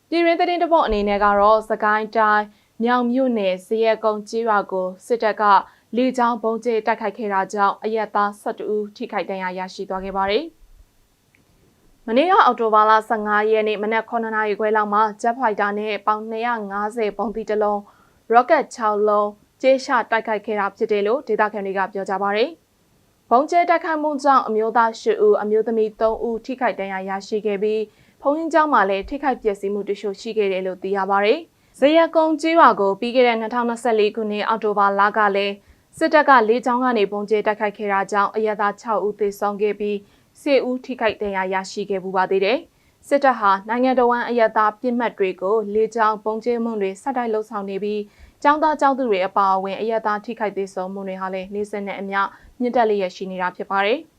ပြည်တွင်းသတင်းတစ်ပုဒ်အနေနဲ့ကတော့စကိုင်းတိုင်းမြောင်မြို့နယ်ဇရက်ကုန်းကျေးရွာကိုစစ်တပ်ကလေကြောင်းပုံကျဲတိုက်ခိုက်ခဲ့တာကြောင့်အရက်သား12ဦးထိခိုက်ဒဏ်ရာရရှိသွားခဲ့ပါတယ်။မနေ့ကအောက်တိုဘာလ15ရက်နေ့မနက်9နာရီခွဲလောက်မှာဂျက်ဖိုက်တာနဲ့ပေါင်250ပုံသီးတစ်လုံးရော့ကတ်6လုံးကျေးရှတိုက်ခိုက်ခဲ့တာဖြစ်တယ်လို့ဒေသခံတွေကပြောကြပါတယ်။ပုံကျဲတိုက်ခိုက်မှုကြောင့်အမျိုးသား10ဦးအမျိုးသမီး3ဦးထိခိုက်ဒဏ်ရာရရှိခဲ့ပြီးဖုံးရင်ကျောင်းမှာလည်းထိခိုက်ပျက်စီးမှုတချို့ရှိခဲ့တယ်လို့သိရပါတယ်။ဇရက်ကုန်းကျေးရွာကိုပြီးခဲ့တဲ့2024ခုနှစ်အောက်တိုဘာလကလည်းစစ်တပ်ကလေကြောင်းကနေပုံကျဲတိုက်ခိုက်ခဲ့တာကြောင့်အရက်သား6ဦးသေဆုံးခဲ့ပြီး10ဦးထိခိုက်ဒဏ်ရာရရှိခဲ့ပူပါသေးတယ်။စစ်တပ်ဟာနိုင်ငံတော်ဝန်အရက်သားပြစ်မှတ်တွေကိုလေကြောင်းပုံကျဲမှုတွေဆက်တိုက်လှုပ်ဆောင်နေပြီးကျောင်းသားကျောင်းသူတွေအပါအဝင်အရက်သားထိခိုက်သေဆုံးမှုတွေဟာလည်းနေ့စဉ်နဲ့အမျှမြင့်တက်လျက်ရှိနေတာဖြစ်ပါတယ်။